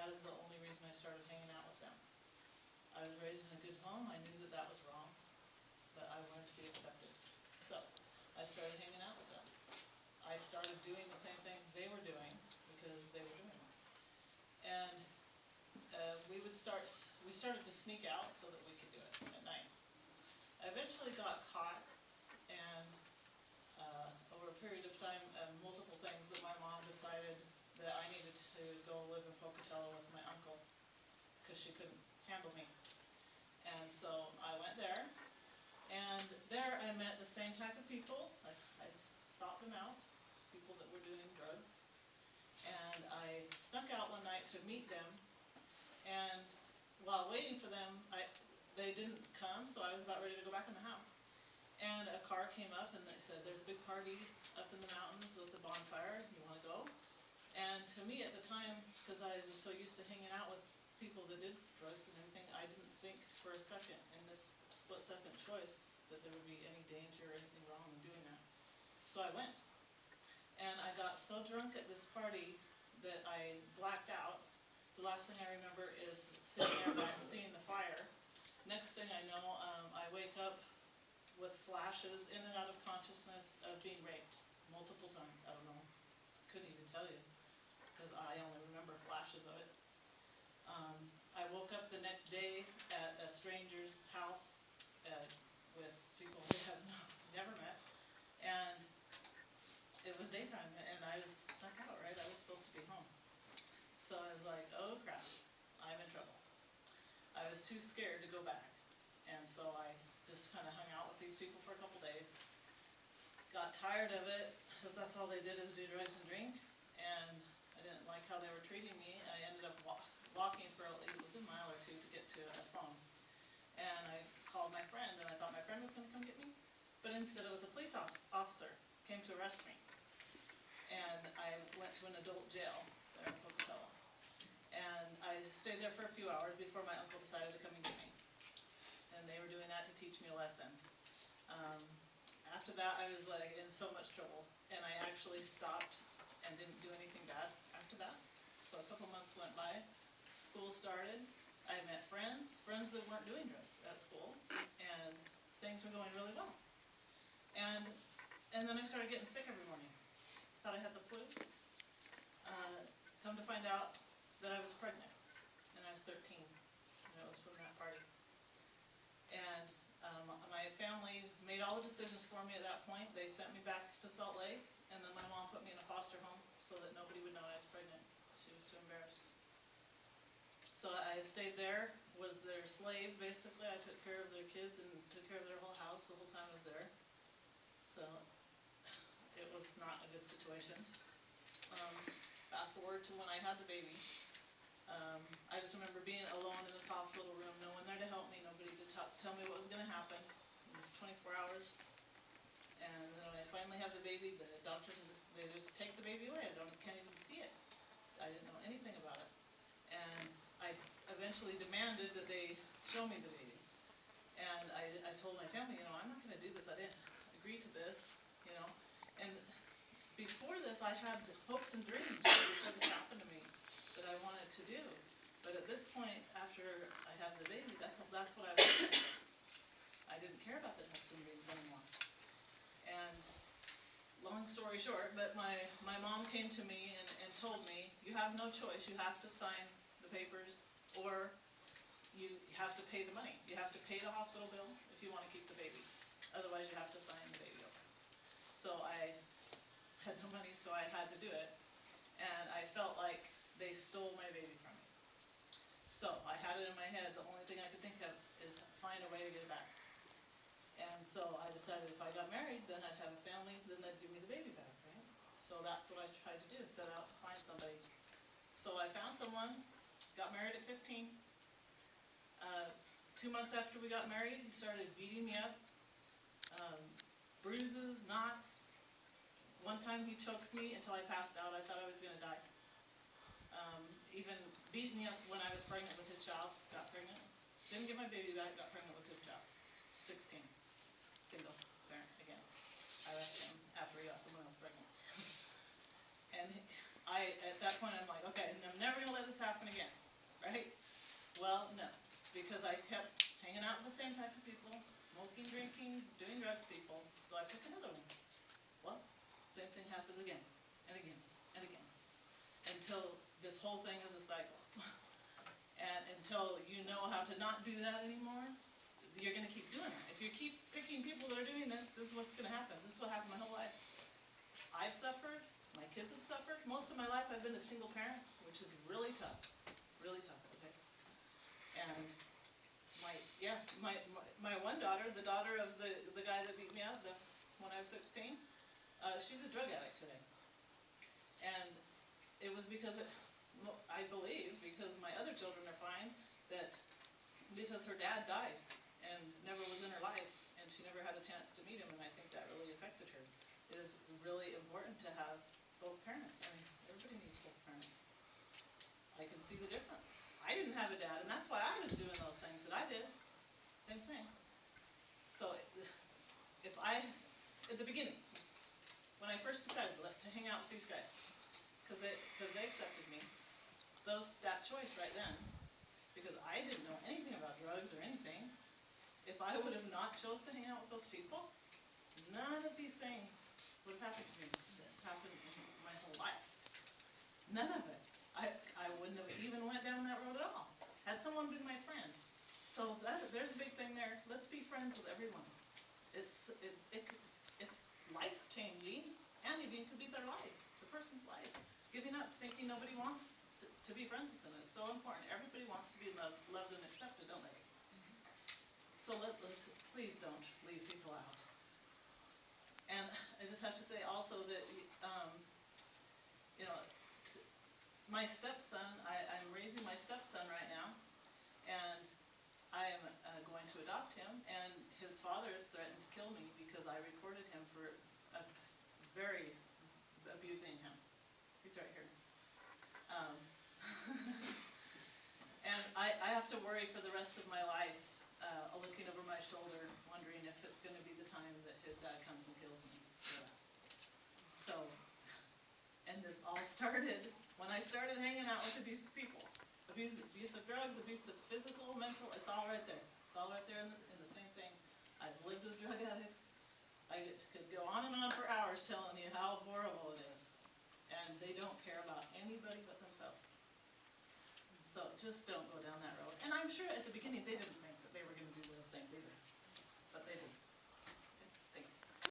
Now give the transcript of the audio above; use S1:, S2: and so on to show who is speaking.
S1: That is the only reason I started hanging out with them. I was raised in a good home. I knew that that was wrong, but I wanted to be accepted. So I started hanging out with them. I started doing the same things they were doing because they were doing them. And we started to sneak out so that we could do it at night. I eventually got caught, and over a period of time, multiple things, that my mom decided that I needed to go live in Pocatello with my uncle because she couldn't handle me. And so I went there, and there I met the same type of people. I sought them out, people that were doing drugs, and I snuck out one night to meet them. And while waiting for them, they didn't come, so I was about ready to go back in the house. And a car came up, and they said, "There's a big party up in the mountains with a bonfire. You want to go?" And to me at the time, because I was so used to hanging out with people that did drugs and everything, I didn't think for a second in this split-second choice that there would be any danger or anything wrong in doing that. So I went. And I got so drunk at this party that I blacked out. The last thing I remember is sitting there and seeing the fire. Next thing I know, I wake up with flashes in and out of consciousness of being raped multiple times. I don't know. Couldn't even tell you because I only remember flashes of it. I woke up the next day at a stranger's house with people we had never met, and it was daytime, and I was snuck out, right? I was supposed to be home. So I was like, oh crap, I'm in trouble. I was too scared to go back, and so I just kind of hung out with these people for a couple days. Got tired of it, because that's all they did is do drugs and drink, and I didn't like how they were treating me. I ended up walking for it was a mile or two to get to a phone. And I called my friend, and I thought my friend was going to come get me, but instead it was a police officer came to arrest me. And I went to an adult jail there in Pocatello. And I stayed there for a few hours before my uncle decided to come and get me. And they were doing that to teach me a lesson. After that, I was like in so much trouble, and I actually stopped and didn't do anything bad after that. So a couple months went by. School started. I met friends that weren't doing drugs at school, and things were going really well. And then I started getting sick every morning. Thought I had the flu. Come to find out that I was pregnant, and I was 13, and it was from that party. And my family made all the decisions for me at that point. They sent me back to Salt Lake, and then my mom put me in a foster home so that nobody would know I was pregnant. She was too embarrassed. So I stayed there, was their slave, basically. I took care of their kids and took care of their whole house the whole time I was there. So it was not a good situation. Fast forward to when I had the baby. I just remember being alone in this hospital room, no one there to help me, nobody to tell me what was going to happen. It was 24 hours. And then when I finally had the baby, the doctors, they just take the baby away. Can't even see it. I didn't know anything about it. And I eventually demanded that they show me the baby. And I told my family, I'm not going to do this. I didn't agree to this, And before this, I had hopes and dreams before this happened to me that I wanted to do. But at this point, after I had the baby, that's what I wanted. I didn't care about the hopes and dreams anymore. And long story short, but my mom came to me and told me, you have no choice. You have to sign the papers, or you have to pay the money. You have to pay the hospital bill if you want to keep the baby. Otherwise, you have to sign the baby over. So I had no money, so I had to do it. And I felt like they stole my baby from me. So I had it in my head, the only thing I could think of is find a way to get it back. And so I decided if I got married, then I'd have a family, then they'd give me the baby back, right? So that's what I tried to do, set out to find somebody. So I found someone, got married at 15. 2 months after we got married, he started beating me up. Bruises, knots. One time he choked me until I passed out. I thought I was going to die. Even beat me up when I was pregnant with his child. Got pregnant. Didn't get my baby back. Got pregnant with his child. 16. Single parent again. I left him after he got someone else pregnant. And at that point, I'm like, Okay, and I'm never going to let this happen again, right? Well, no, because I kept hanging out with the same type of people, smoking, drinking, doing drugs people, so I pick another one. Well, same thing happens again, and again, and again, until this whole thing is a cycle. And until you know how to not do that anymore, you're going to keep doing it. If you keep picking people that are doing this, this is what's going to happen. This is what happened my whole life. I've suffered. My kids have suffered. Most of my life I've been a single parent, which is really tough. Really tough, okay? And my one daughter, the daughter of the guy that beat me up when I was 16, she's a drug addict today. And it was because, I believe, because my other children are fine, that because her dad died and never was in her life, and she never had a chance to meet him, and I think that really affected her. It is really important to have both parents. I mean, everybody needs both parents. I can see the difference. I didn't have a dad, and that's why I was doing those things that I did. Same thing. So, at the beginning, when I first decided to hang out with these guys, because they accepted me, that choice right then, because I didn't know anything about drugs or anything, if I would have not chose to hang out with those people, none of these things would have happened to me. It's happened in my whole life. None of it. I wouldn't have even went down that road at all, had someone been my friend. So there's a big thing there. Let's be friends with everyone. It's life-changing, and it could be their life, the person's life. Giving up, thinking nobody wants to be friends with them is so important. Everybody wants to be loved and accepted, don't they? So let's please don't leave people out. And I just have to say also that, my stepson, I'm raising my stepson right now, and I am going to adopt him, and his father has threatened to kill me because I reported him for very abusing him. He's right here. And I have to worry for the rest of my life, looking over my shoulder, wondering if it's going to be the time that his dad comes and kills me. Yeah. So, and this all started when I started hanging out with abusive people. Abusive drugs, abusive physical, mental, it's all right there. It's all right there in the same thing. I've lived with drug addicts. I could go on and on for hours telling you how horrible it is. And they don't care about anybody but themselves. So just don't go down that road. And I'm sure at the beginning they didn't think that they were going to do those things either. But they did.